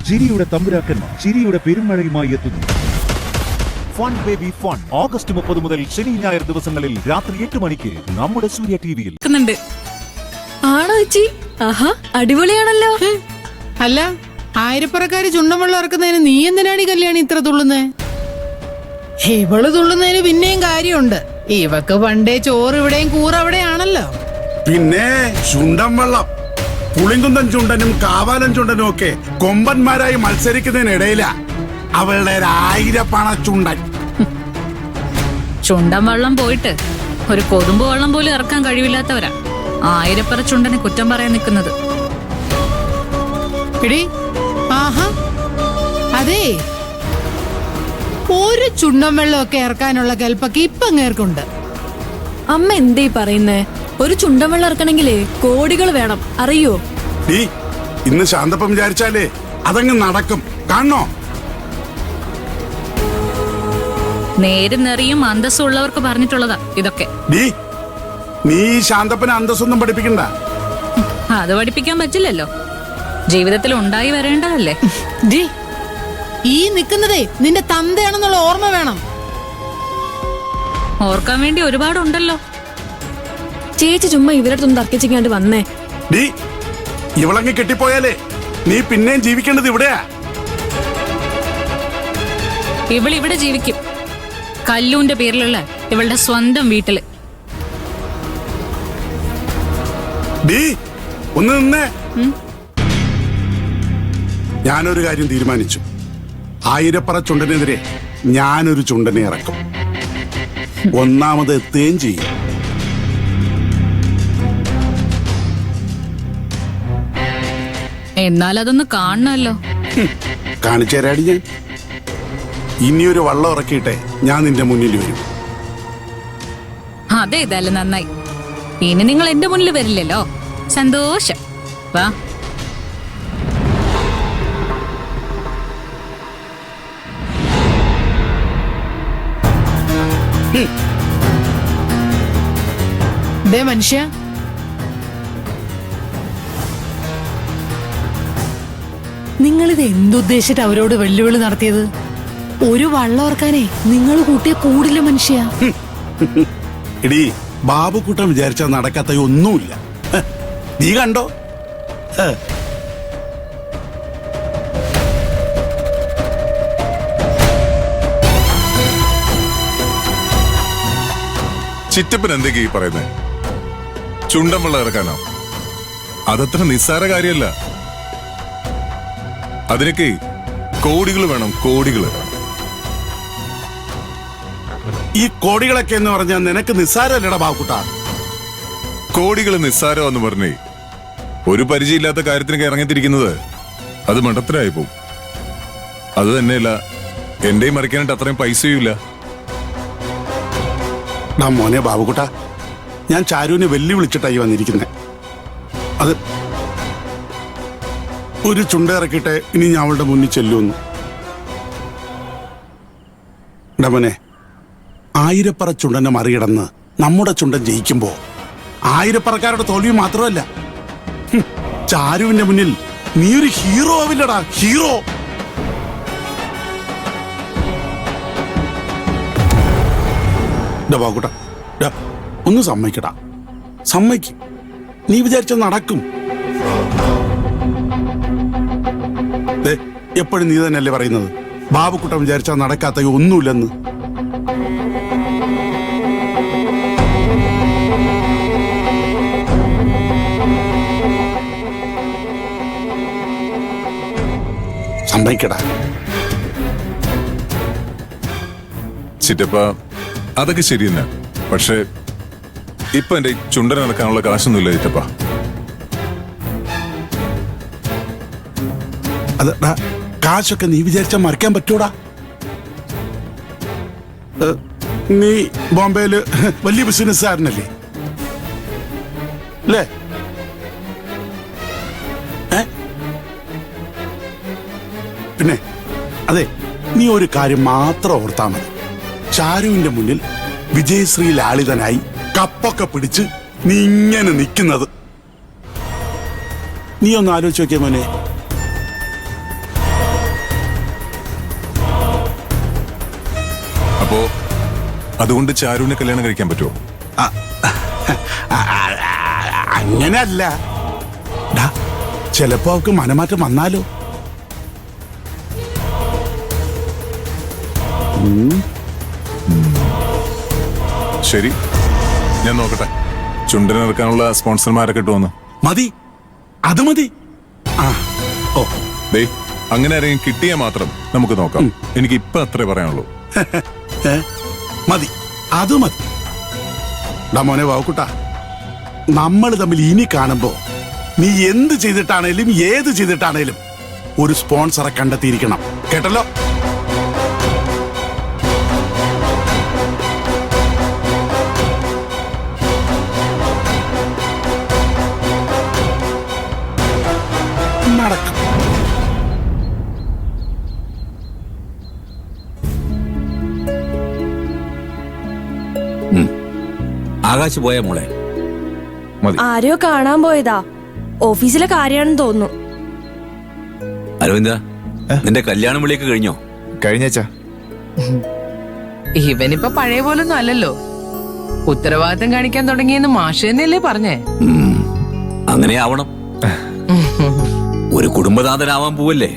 ചിരിയുടെ തമ്പുരാക്കന്മാർ ചിരിയുടെ പെരുമഴയുമായി എത്തുന്നു. ഫൺ ബേബി ഫൺ ഓഗസ്റ്റ് 30 മുതൽ ശനി ഞായർ ദിവസങ്ങളിൽ രാത്രി 8 മണിക്ക് നമ്മുടെ സൂര്യ ടിവിയിൽ. ആണോ ചേച്ചി? ആഹാ, അടിപൊളിയാണല്ലോ. അല്ല, ആയിരപ്പുറക്കാര് ചുണ്ടൻ വെള്ളം ഇറക്കുന്നതിന് നീ എന്തിനാണ് ഈ കല്യാണി ഇത്ര തുള്ളുന്നേ? ഇവള് തുള്ളുന്നതിന് പിന്നെയും കാര്യമുണ്ട്. ഇവക്ക് പണ്ടേ ചോറ് ഇവിടെയും കൂറ് അവിടെയാണല്ലോ. പിന്നെ ചുണ്ടൻ വെള്ളം പുളിങ്കുന്തൻ ചുണ്ടനും കാവാലൻ ചുണ്ടനും ഒക്കെ കൊമ്പന്മാരായി മത്സരിക്കുന്നതിനിടയില അവളുടെ 1000 പണ ചുണ്ടൻ. ചുണ്ടൻ വെള്ളം പോയിട്ട് ഒരു കൊതുമ്പ് വെള്ളം പോലും ഇറക്കാൻ കഴിവില്ലാത്തവരാ ആയിരപ്പറ ചുണ്ടനെ കുറ്റം പറയാൻ നിൽക്കുന്നത്. ആഹാ, അതെ, ഒരു ചുണ്ടൻ വെള്ളമൊക്കെ ഇറക്കാനുള്ള കൽപ്പൊക്കെ ഇപ്പൊ അങ്ങേർക്കുണ്ട്. അമ്മ എന്തേ പറയുന്നേ? ഒരു ചുണ്ടൻ വെള്ളം ഇറക്കണെങ്കിലേ കോടികൾ വേണം, അറിയോ? ഇന്ന് ശാന്തപ്പം വിചാരിച്ചാലേ അതങ്ങ് നടക്കും. കാണണോ? നേരും നെറിയും അന്തസ്സും ഉള്ളവർക്ക് പറഞ്ഞിട്ടുള്ളതാ ഇതൊക്കെ. നീ ശാന്തപ്പനെ അന്തസ്സൊന്നും പഠിപ്പിക്കണ്ട. അത് പഠിപ്പിക്കാൻ പറ്റില്ലല്ലോ, ജീവിതത്തിൽ ഉണ്ടായി വരേണ്ടതല്ലേ. ഈ നിക്കുന്നതേ നിന്റെ തന്തയാണെന്നുള്ള ഓർമ്മ വേണം. ഓർക്കാൻ വേണ്ടി ഒരുപാടുണ്ടല്ലോ. ചേച്ചി ചുമ്മാ ഇവരടുത്തൊന്ന് തർക്കിച്ചിങ്ങാണ്ട് വന്നേ. ഇവളങ്ങ് കെട്ടിപ്പോയാലേ നീ പിന്നെയും ജീവിക്കേണ്ടത് ഇവിടെയാ. ഇവളിവിടെ ജീവിക്കും, കല്ലൂന്റെ പേരിലുള്ള ഇവളുടെ സ്വന്തം വീട്ടില്. ഒന്ന് നിന്നേ. ഞാനൊരു കാര്യം തീരുമാനിച്ചു. ആയിരപ്പറ ചുണ്ടനെതിരെ ഞാനൊരു ചുണ്ടനെ ഇറക്കും. ഒന്നാമത് എത്തുകയും ചെയ്യും. എന്നാൽ അതൊന്ന് കാണണല്ലോ. കാണിച്ചു തരാടി ഞാൻ. ഇനിയൊരു വള്ളം ഇറക്കിയിട്ടെ ഞാൻ നിന്റെ മുന്നിൽ വരും. അതെ, ഇതല്ല നന്നായി. ഇനി നിങ്ങൾ എന്റെ മുന്നിൽ വരില്ലല്ലോ. സന്തോഷം. വാ. മനുഷ്യ, നിങ്ങളിത് എന്തുദ്ദേശിച്ചിട്ട് അവരോട് വെല്ലുവിളി നടത്തിയത്? ഒരു വള്ളം ഓർക്കാനേ നിങ്ങൾ കൂട്ടിയ കൂടില്ല മനുഷ്യ. എടീ, ബാബുക്കുട്ടൻ വിചാരിച്ചാൽ നടക്കാത്ത ഒന്നുമില്ല. നീ കണ്ടോ? ചിറ്റപ്പൻ എന്തൊക്കെയാ ഈ പറയുന്നത്? ചുണ്ടൻ വെള്ളം ഇറക്കാനോ? അതത്ര നിസ്സാര കാര്യമല്ല. അതിനൊക്കെ കോടികൾ വേണം, കോടികൾ. ഈ കോടികളൊക്കെ എന്ന് പറഞ്ഞാൽ നിനക്ക് നിസ്സാരമല്ലടാ ബാബുക്കുട്ടാ. കോടികൾ നിസ്സാരോ എന്ന് പറഞ്ഞേ ഒരു പരിചയമില്ലാത്ത കാര്യത്തിനൊക്കെ ഇറങ്ങിത്തിരിക്കുന്നത് അത് മണ്ടത്തരായി പോവും. അത് തന്നെയല്ല, എന്റെയും മറിക്കാനായിട്ട് അത്രയും പൈസയും ഇല്ല. മോനെ ബാബുക്കുട്ട, ഞാൻ ചാരുവിനെ വെല്ലുവിളിച്ചിട്ടായി വന്നിരിക്കുന്നത്. അത് ഒരു ചുണ്ട ഇറക്കിയിട്ട് ഇനി ഞാൻ അവളുടെ മുന്നിൽ ചെല്ലുമെന്ന്. മോനെ, ആയിരപ്പറ ചുണ്ടനെ മറികടന്ന് നമ്മുടെ ചുണ്ടൻ ജയിക്കുമ്പോ ആയിരപ്പറക്കാരുടെ തോൽവി മാത്രമല്ല, ചാരുവിന്റെ മുന്നിൽ നീ ഒരു ഹീറോ ആവില്ലടാ, ഹീറോ. ബാബുക്കുട്ട, ഒന്ന് സമ്മതിക്കടാ, സമ്മതിക്കും. നീ വിചാരിച്ച നടക്കും. എപ്പോഴും നീ തന്നെയല്ലേ പറയുന്നത് ബാബുക്കുട്ടൻ വിചാരിച്ചാൽ നടക്കാത്ത ഒന്നുമില്ലെന്ന്. സമ്മതിക്കടാ. ചിറ്റപ്പ, അതൊക്കെ ശരി തന്നെ. പക്ഷെ ഇപ്പൊ എന്റെ ചുണ്ടൻ ഇറക്കാനുള്ള കാശൊന്നുമില്ല ചിറ്റപ്പ. അതെടാ, കാശൊക്കെ നീ വിചാരിച്ചാൽ മറിക്കാൻ പറ്റൂടാ. നീ ബോംബെയില് വലിയ ബിസിനസ്സുകാരനല്ലേ അല്ലേ? പിന്നെ അതെ, നീ ഒരു കാര്യം മാത്രം ഓർത്താ മതി. ചാരുവിന്റെ മുന്നിൽ വിജയശ്രീ ലാളിതനായി കപ്പൊക്കെ പിടിച്ച് നീ ഇങ്ങനെ നിൽക്കുന്നത് നീ ഒന്ന് ആലോചിച്ച് നോക്കിയ മോനെ. അപ്പോ അതുകൊണ്ട് ചാരുവിനെ കല്യാണം കഴിക്കാൻ പറ്റുമോ? അങ്ങനെയല്ല. ഡാ, ചിലപ്പോ അവക്ക് മനമാറ്റം വന്നാലോ? ശരി, ഞാൻ നോക്കട്ടെ. ചുണ്ടനിറക്കാനുള്ള സ്പോൺസർമാരൊക്കെ ഇട്ടുവന്നു. മതി, അത് മതി. ആ, ഓ, ദേ, അങ്ങനെ ആരെങ്കിലും കിട്ടിയാൽ മാത്രം നമുക്ക് നോക്കാം. എനിക്ക് ഇപ്പൊ അത്രേ പറയാനുള്ളൂ. മതി, അത് മതി. ഡാ മോനെ വാവുക്കുട്ടാ, നമ്മൾ തമ്മിൽ ഇനി കാണുമ്പോ നീ എന്ത് ചെയ്തിട്ടാണേലും ഏത് ചെയ്തിട്ടാണേലും ഒരു സ്പോൺസറെ കണ്ടെത്തിയിരിക്കണം, കേട്ടല്ലോ? നടക്കും. ആകാശ് പോയ മോളെ. ആരെയോ കാണാൻ പോയതാ. ഓഫീസിലെ കാര്യമാണെന്ന് തോന്നുന്നു. അരവിന്ദ, നിന്റെ കല്യാണം വിളിയൊക്കെ കഴിഞ്ഞോ? കഴിഞ്ഞാ. ഇവനിപ്പോ പഴയ പോലൊന്നും അല്ലല്ലോ. ഉത്തരവാദിത്തം കാണിക്കാൻ തുടങ്ങിയെന്ന് മാഷ് തന്നെയല്ലേ പറഞ്ഞേ? അങ്ങനെ ആവണം. ഒരു കുടുംബനാഥനാവാൻ പോവല്ലേ?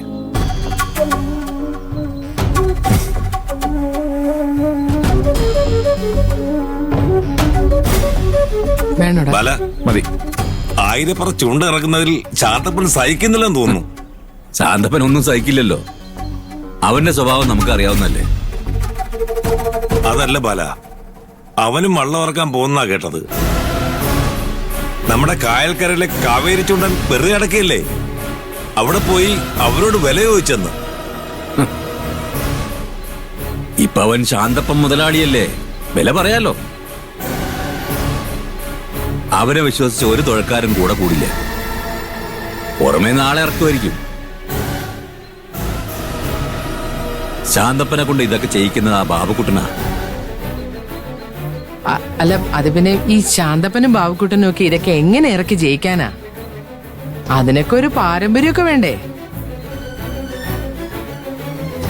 വേണോടാ? ബല മതി. ആയിരപ്പുറ ചുണ്ട ഇറക്കുന്നതിൽ ശാന്തപ്പൻ സഹിക്കുന്നില്ലെന്ന് തോന്നുന്നു. ശാന്തപ്പൻ ഒന്നും സഹിക്കില്ലല്ലോ. അവന്റെ സ്വഭാവം നമുക്ക് അറിയാവുന്നല്ലേ. അതല്ല ബാല, അവനും വള്ളം ഇറക്കാൻ പോകുന്നാ കേട്ടത്. നമ്മുടെ കായൽക്കരയിലെ കാവേരി ചുണ്ടൻ വെറുതെ അടക്കിയല്ലേ, അവിടെ പോയി അവരോട് വില ചോദിച്ചെന്ന്. ഇപ്പൊ അവൻ ശാന്തപ്പൻ മുതലാളിയല്ലേ, വില പറയാലോ. അവനെ വിശ്വസിച്ച് ഒരു തുഴക്കാരൻ കൂടെ കൂടില്ല. പുറമേ നാളെ ഇറക്കുമായിരിക്കും. ശാന്തപ്പനെ കൊണ്ട് ഇതൊക്കെ ചെയ്യിക്കുന്നത് ആ ബാബുക്കുട്ടനാ. അല്ല, അത് പിന്നെ ഈ ശാന്തപ്പനും ബാബുക്കുട്ടനും ഒക്കെ ഇതൊക്കെ എങ്ങനെ ഇറക്കി ജയിക്കാനാ? അതിനൊക്കെ ഒരു പാരമ്പര്യമൊക്കെ വേണ്ടേ?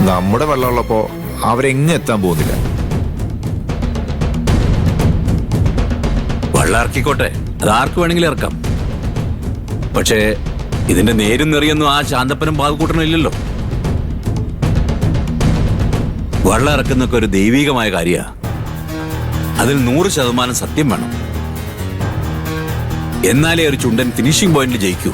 നമ്മുടെ വെള്ളമുള്ളപ്പോ അവരെങ്ങും എത്താൻ പോകുന്നില്ല. വെള്ളം ഇറക്കിക്കോട്ടെ, അത് ആർക്ക് വേണമെങ്കിലും ഇറക്കാം. പക്ഷേ ഇതിന്റെ നേരും നെറിയൊന്നും ആ ശാന്തപ്പനും ബാബുക്കുട്ടനും ഇല്ലല്ലോ. വെള്ളം ഇറക്കുന്നൊക്കെ ഒരു ദൈവികമായ കാര്യ. അതിൽ 100% സത്യം വേണം. എന്നാലേ ഒരു ചുണ്ടൻ ഫിനിഷിംഗ് പോയിന്റിൽ ജയിക്കൂ.